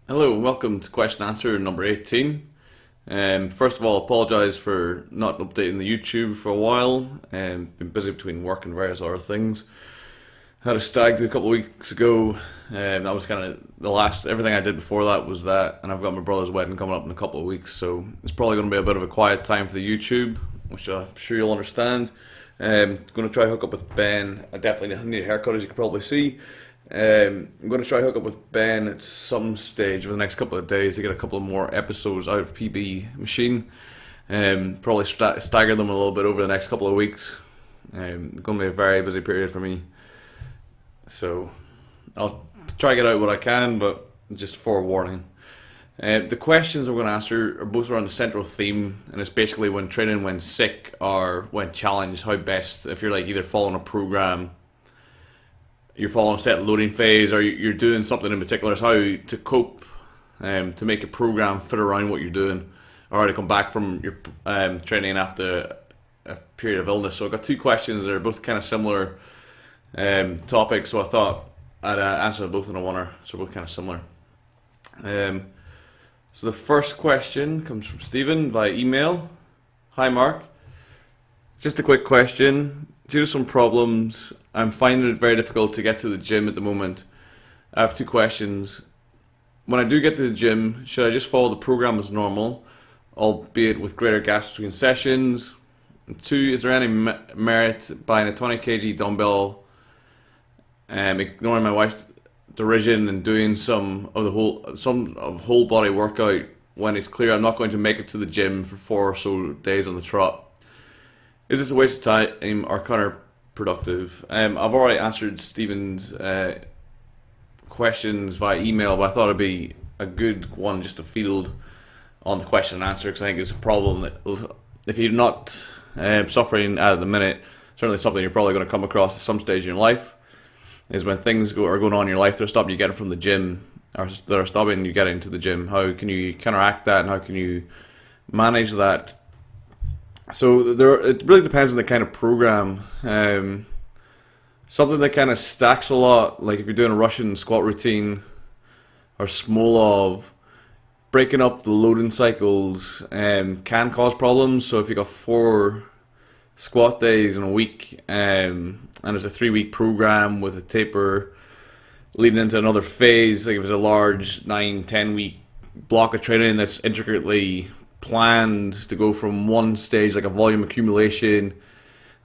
Hello and welcome to question and answer number 18. First of all, apologise for not updating the YouTube for a while. Been busy between work and various other things. Had a stag do a couple of weeks ago. That was kind of the last. Everything I did before that was that, and I've got my brother's wedding coming up in a couple of weeks, so it's probably going to be a bit of a quiet time for the YouTube, which I'm sure you'll understand. Going to try hook up with Ben. I definitely need a haircut, as you can probably see. I'm going to try hook up with Ben at some stage over the next couple of days to get a couple of more episodes out of PB Machine. Probably stagger them a little bit over the next couple of weeks. Going to be a very busy period for me, so I'll try to get out what I can, but just forewarning. The questions we're going to answer are both around the central theme, and it's basically when training, when sick, or when challenged, how best, if you're like either following a program, you're following a set loading phase, or you're doing something in particular, it's how to cope, to make a program fit around what you're doing, or how to come back from your training after a period of illness. So I've got two questions that are both kind of similar topics, so I thought I'd answer both in a oneer, so both kind of similar. So the first question comes from Stephen via email. Hi Mark, just a quick question. Due to some problems, I'm finding it very difficult to get to the gym at the moment. I have two questions. When I do get to the gym, should I just follow the program as normal, albeit with greater gaps between sessions? And two, is there any merit buying a 20 kg dumbbell, ignoring my wife's derision and doing some of whole body workout when it's clear I'm not going to make it to the gym for 4 or so days on the trot? Is this a waste of time or counterproductive? I've already answered Stephen's questions via email, but I thought it'd be a good one just to field on the question and answer, because I think it's a problem that if you're not suffering at the minute, certainly something you're probably going to come across at some stage in your life, is when things are going on in your life, they're stopping you getting from the gym, or they're stopping you getting to the gym. How can you counteract that, and how can you manage that? So it really depends on the kind of program. Something that kind of stacks a lot, like if you're doing a Russian squat routine or Smolov, breaking up the loading cycles can cause problems. So if you got 4 squat days in a week, and it's a 3-week program with a taper leading into another phase, like if it's a large 9-10 week block of training that's intricately planned to go from one stage, like a volume accumulation,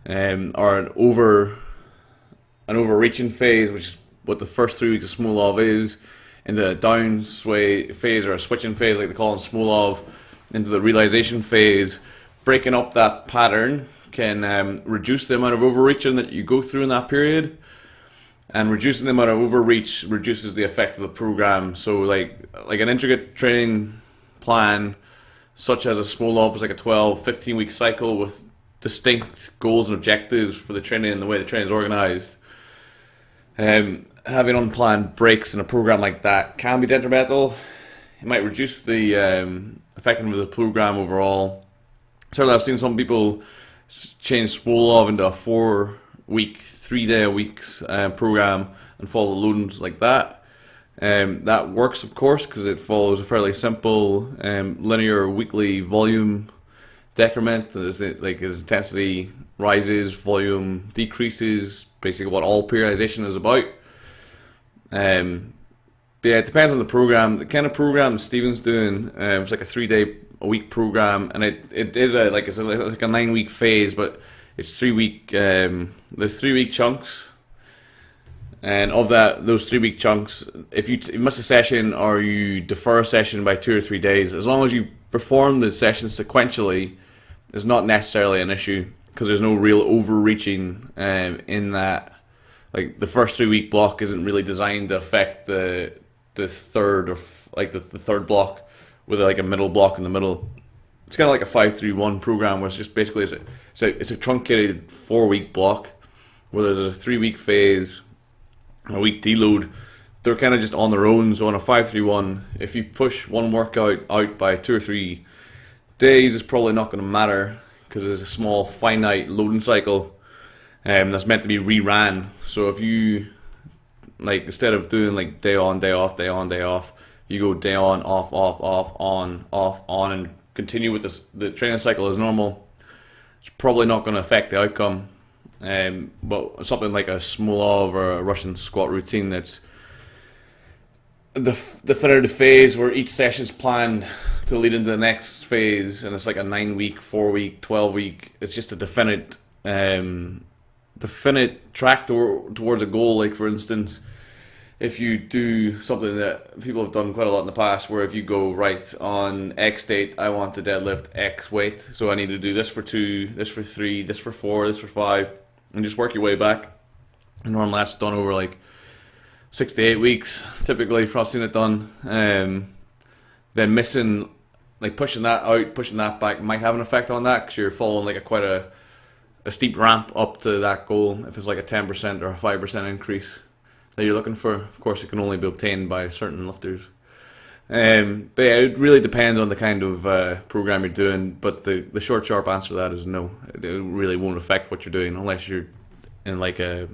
or an overreaching phase, which is what the first 3 weeks of Smolov is, into a down sway phase or a switching phase, like they call it in Smolov, into the realization phase. Breaking up that pattern can reduce the amount of overreaching that you go through in that period, and reducing the amount of overreach reduces the effect of the program. So like an intricate training plan, such as a Smolov, is like a 12-15 week cycle with distinct goals and objectives for the training and the way the training is organized. Having unplanned breaks in a program like that can be detrimental. It might reduce the effectiveness of the program overall. Certainly, I've seen some people change Smolov into a 4-week, 3-day-a-week program and follow the loadings like that. That works, of course, because it follows a fairly simple linear weekly volume decrement. As intensity rises, volume decreases, basically what all periodization is about. But yeah, it depends on the program. The kind of program that Stephen's doing, it's like a 3-day-a-week program, and it is it's like a 9-week phase, but it's 3-week. There's 3-week chunks. And of those 3-week chunks, if you miss a session or you defer a session by 2 or 3 days, as long as you perform the session sequentially, it's not necessarily an issue, because there's no real overreaching in that. Like the first 3-week block isn't really designed to affect the third, or the third block with like a middle block in the middle. It's kind of like a 5-3-1 program, where it's just basically it's a truncated 4-week block where there's a 3-week phase, a week deload. They're kind of just on their own. So on a 5-3-1, if you push one workout out by 2 or 3 days, it's probably not going to matter, because there's a small finite loading cycle that's meant to be reran. So if you, like, instead of doing like day on, day off, day on, day off, you go day on, off, off, off, on, off, on, and continue with this, the training cycle as normal, it's probably not going to affect the outcome. But something like a Smolov or a Russian squat routine, that's the fitter the phase where each session's planned to lead into the next phase, and it's like a 9-week, 4-week, 12-week. It's just a definite track towards a goal. Like, for instance, if you do something that people have done quite a lot in the past, where if you go, right, on X date, I want to deadlift X weight, so I need to do this for 2, this for 3, this for 4, this for 5, and just work your way back. And normally that's done over like 6 to 8 weeks, typically, for us seeing it done. Then missing, like pushing that out, pushing that back might have an effect on that, because you're following like quite a steep ramp up to that goal. If it's like a 10% or a 5% increase that you're looking for, of course, it can only be obtained by certain lifters. But yeah, it really depends on the kind of program you're doing. But the short, sharp answer to that is no. It really won't affect what you're doing unless you're in like a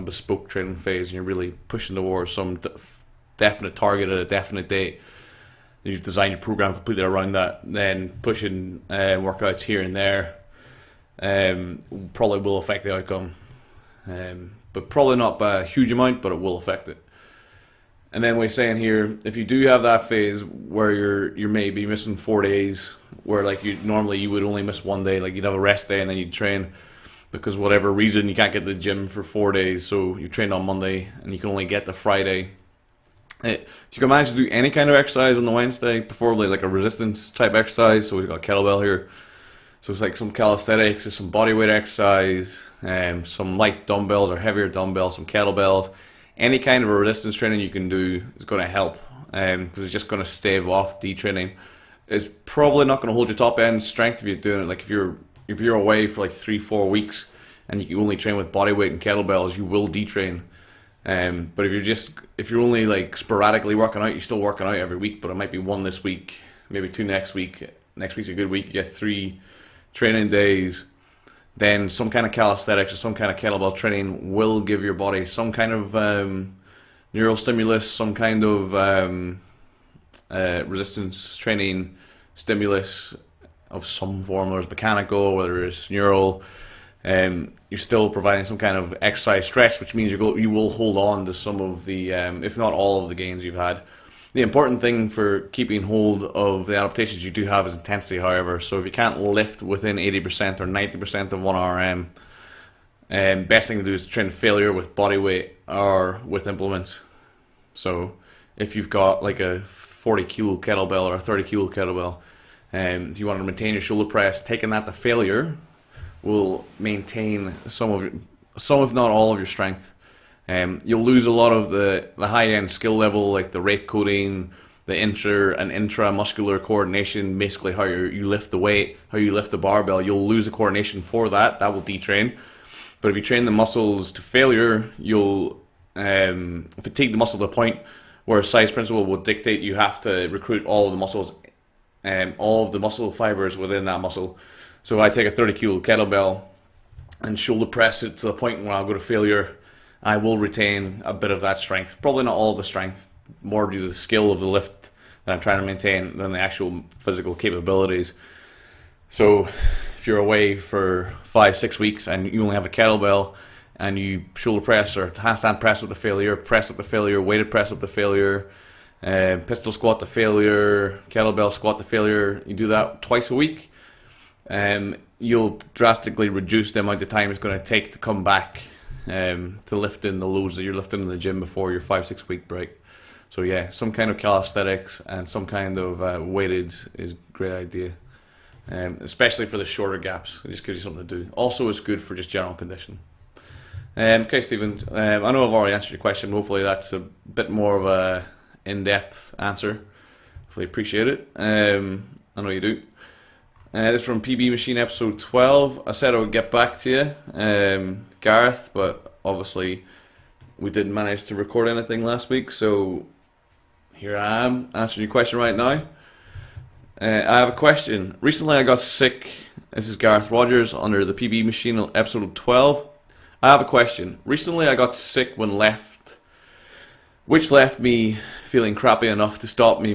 bespoke training phase and you're really pushing towards some definite target at a definite date. You've designed your program completely around that. Then pushing workouts here and there probably will affect the outcome, but probably not by a huge amount, but it will affect it. And then we're saying here, if you do have that phase where you're maybe missing 4 days, where like you would only miss 1 day, like you'd have a rest day and then you'd train, because whatever reason you can't get to the gym for 4 days, so you trained on Monday and you can only get to Friday. If you can manage to do any kind of exercise on the Wednesday, preferably like a resistance type exercise, so we've got kettlebell here, so it's like some calisthenics or some bodyweight exercise, some light dumbbells or heavier dumbbells, some kettlebells. Any kind of a resistance training you can do is going to help, because it's just going to stave off detraining. It's probably not going to hold your top end strength if you're doing it. Like if you're away for like 3-4 weeks and you only train with bodyweight and kettlebells, you will detrain. But if you're only like sporadically working out, you're still working out every week, but it might be 1 this week, maybe 2 next week. Next week's a good week. You get 3 training days. Then some kind of calisthenics or some kind of kettlebell training will give your body some kind of neural stimulus, some kind of resistance training stimulus of some form, whether it's mechanical, whether it's neural. You're still providing some kind of exercise stress, which means you will hold on to some of the, if not all of the gains you've had. The important thing for keeping hold of the adaptations you do have is intensity, however. So if you can't lift within 80% or 90% of 1 RM, best thing to do is to train failure with body weight or with implements. So if you've got like a 40 kilo kettlebell or a 30 kilo kettlebell, if you want to maintain your shoulder press, taking that to failure will maintain some, if not all, of your strength. You'll lose a lot of the high-end skill level, like the rate coding, the intra and intramuscular coordination, basically how you lift the weight, how you lift the barbell. You'll lose the coordination for that. That will detrain. But if you train the muscles to failure, you'll fatigue the muscle to the point where size principle will dictate you have to recruit all of the muscles, all of the muscle fibers within that muscle. So if I take a 30 kilo kettlebell and shoulder press it to the point where I'll go to failure, I will retain a bit of that strength. Probably not all of the strength, more due to the skill of the lift that I'm trying to maintain than the actual physical capabilities. So if you're away for 5-6 weeks and you only have a kettlebell and you shoulder press or handstand press up to failure, weighted press up to failure, pistol squat to failure, kettlebell squat to failure, you do that twice a week, you'll drastically reduce the amount of time it's going to take to come back to lifting the loads that you're lifting in the gym before your 5-6 week break. So yeah, some kind of calisthenics and some kind of weighted is a great idea, especially for the shorter gaps. It just gives you something to do. Also, it's good for just general conditioning. Okay, Stephen, I know I've already answered your question. Hopefully that's a bit more of a in-depth answer. Hopefully appreciate it. I know you do. This is from PB Machine episode 12. I said I would get back to you, Gareth, but obviously we didn't manage to record anything last week, so here I am answering your question right now. I have a question. Recently I got sick. This is Gareth Rogers under the PB Machine episode 12. I have a question. Recently I got sick when which left me feeling crappy enough to stop my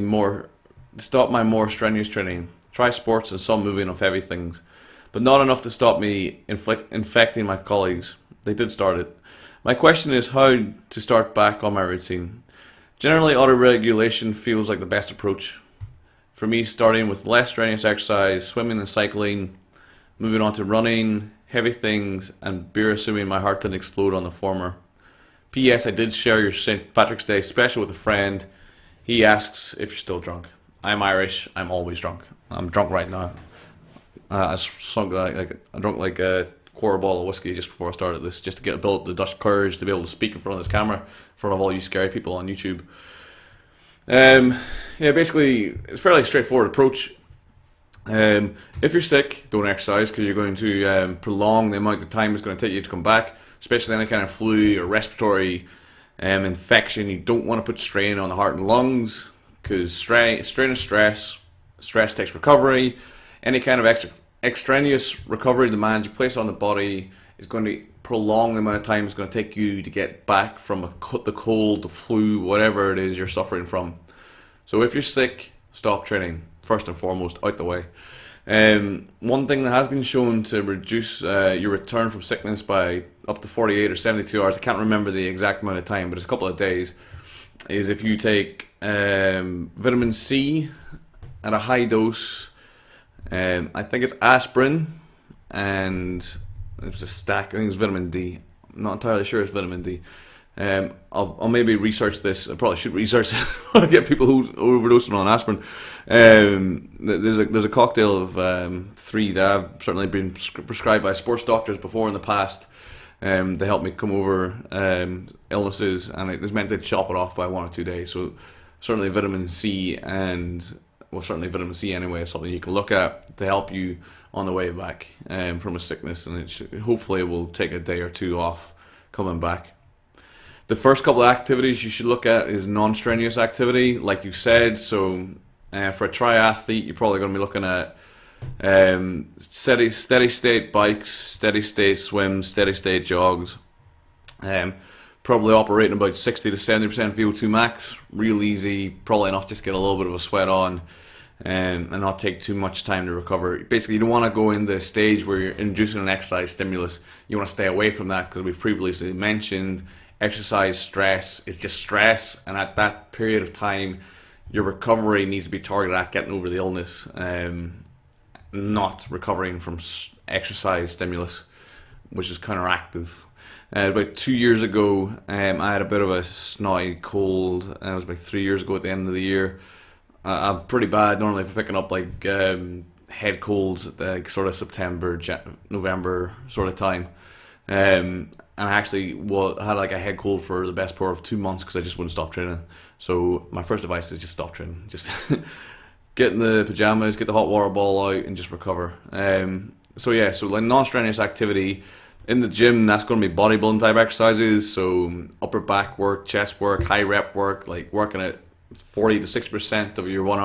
more strenuous training, try sports and some moving of heavy things, but not enough to stop me infecting my colleagues. They did start it. My question is how to start back on my routine. Generally, auto-regulation feels like the best approach. For me, starting with less strenuous exercise, swimming and cycling, moving on to running, heavy things, and beer, assuming my heart didn't explode on the former. P.S. I did share your St. Patrick's Day special with a friend. He asks if you're still drunk. I'm Irish. I'm always drunk. I'm drunk right now. I drank like a quarter bottle of whiskey just before I started this, just to build the Dutch courage to be able to speak in front of this camera, in front of all you scary people on YouTube. Basically, it's a fairly straightforward approach. If you're sick, don't exercise because you're going to prolong the amount of time it's going to take you to come back, especially any kind of flu or respiratory infection. You don't want to put strain on the heart and lungs because strain is stress. Stress takes recovery. Any kind of extraneous recovery demand you place on the body is going to prolong the amount of time it's going to take you to get back from the cold, the flu, whatever it is you're suffering from. So if you're sick, stop training, first and foremost, out the way. One thing that has been shown to reduce your return from sickness by up to 48 or 72 hours, I can't remember the exact amount of time, but it's a couple of days, is if you take vitamin C at a high dose. I think it's aspirin, and it's a stack. I think it's vitamin D. I'm not entirely sure it's vitamin D. I'll maybe research this. I probably should research it. Get people who are overdosing on aspirin. There's a cocktail of 3 that I've certainly been prescribed by sports doctors before in the past. They helped me come over illnesses, and it was meant to chop it off by 1 or 2 days. So certainly vitamin C certainly vitamin C anyway is something you can look at to help you on the way back from a sickness, and hopefully it will take a day or 2 off coming back. The first couple of activities you should look at is non-strenuous activity, like you said. So for a triathlete, you're probably going to be looking at steady state bikes, steady state swims, steady state jogs. Probably operating about 60 to 70% VO2 max, real easy, probably enough just get a little bit of a sweat on and not take too much time to recover. Basically, you don't want to go in the stage where you're inducing an exercise stimulus. You want to stay away from that because we previously mentioned exercise stress is just stress, and at that period of time, your recovery needs to be targeted at getting over the illness, not recovering from exercise stimulus, which is counteractive. About 2 years ago, I had a bit of a snotty cold. It was about 3 years ago at the end of the year. I'm pretty bad normally for picking up like head colds at like sort of September, November sort of time. And I actually had like a head cold for the best part of 2 months because I just wouldn't stop training. So my first advice is just stop training. Just get in the pajamas, get the hot water ball out, and just recover. So like non-strenuous activity. In the gym, that's going to be bodybuilding type exercises, so upper back work, chest work, high rep work, like working at 40 to 60% of your 1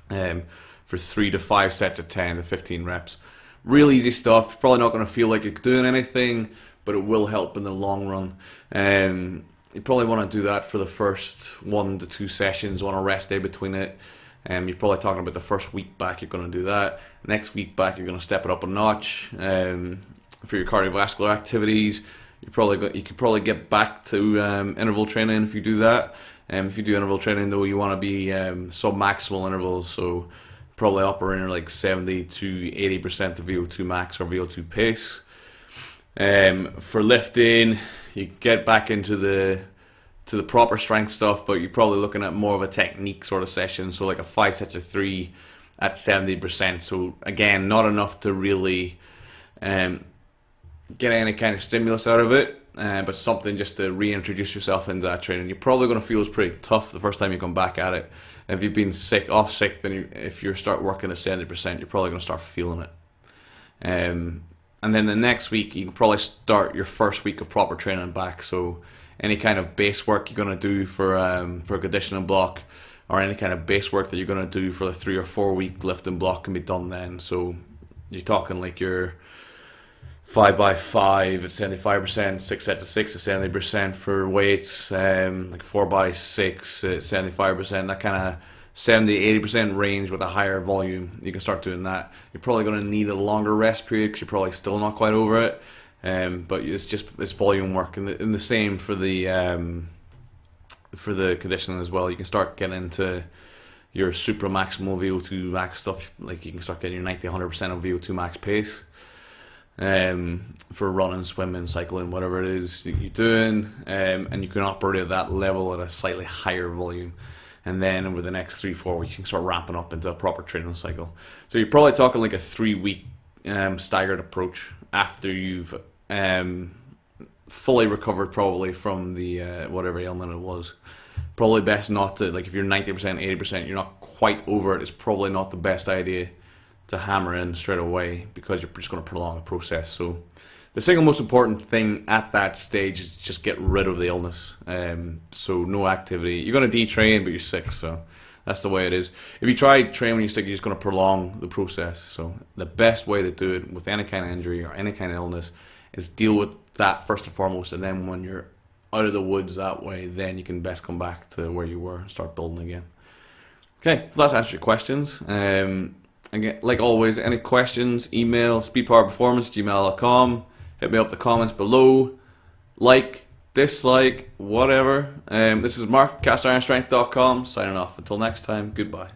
RM for 3 to 5 sets of 10 to 15 reps. Real easy stuff. Probably not going to feel like you're doing anything, but it will help in the long run. You probably want to do that for the first 1 to 2 sessions on a rest day between it. You're probably talking about the first week back, you're going to do that. Next week back, you're going to step it up a notch. For your cardiovascular activities, you could probably get back to interval training if you do that. If you do interval training, though, you want to be sub-maximal intervals, so probably operating like 70 to 80% of VO2 max or VO2 pace. For lifting, you get back into the proper strength stuff, but you're probably looking at more of a technique sort of session, so like a 5 sets of 3 at 70%. So again, not enough to really get any kind of stimulus out of it, but something just to reintroduce yourself into that training. You're probably going to feel it's pretty tough the first time you come back at it. If you've been off sick, then if you start working at 70%, you're probably going to start feeling it. And then the next week, you can probably start your first week of proper training back. So any kind of base work you're going to do for a conditioning block, or any kind of base work that you're going to do for the 3 or 4 week lifting block can be done then. So you're talking like your 5x5 at 75%, 6 set to 6 at 70% for weights, like 4x6 at 75%, that kind of 70-80% range with a higher volume. You can start doing that. You're probably going to need a longer rest period because you're probably still not quite over it. But it's volume work, and the same for the conditioning as well. You can start getting into your super maximal VO2 max stuff. Like you can start getting your 90-100% of VO2 max pace. For running, swimming, cycling, whatever it is that you're doing, and you can operate at that level at a slightly higher volume, and then over the next 3-4 weeks you can start ramping up into a proper training cycle. So you're probably talking like a 3-week staggered approach after you've fully recovered probably from the whatever ailment it was. Probably best not to, like if you're 90%, 80%, you're not quite over it, it's probably not the best idea to hammer in straight away because you're just going to prolong the process. So the single most important thing at that stage is just get rid of the illness. So no activity. You're going to detrain, but you're sick, so that's the way it is. If you try train when you're sick, you're just going to prolong the process. So the best way to do it with any kind of injury or any kind of illness is deal with that first and foremost, and then when you're out of the woods that way, then you can best come back to where you were and start building again. Okay, so that's answered your questions. Again, like always, any questions, email speedpowerperformance@gmail.com. Hit me up in the comments below. Like, dislike, whatever. This is Mark, castironstrength.com, signing off. Until next time, goodbye.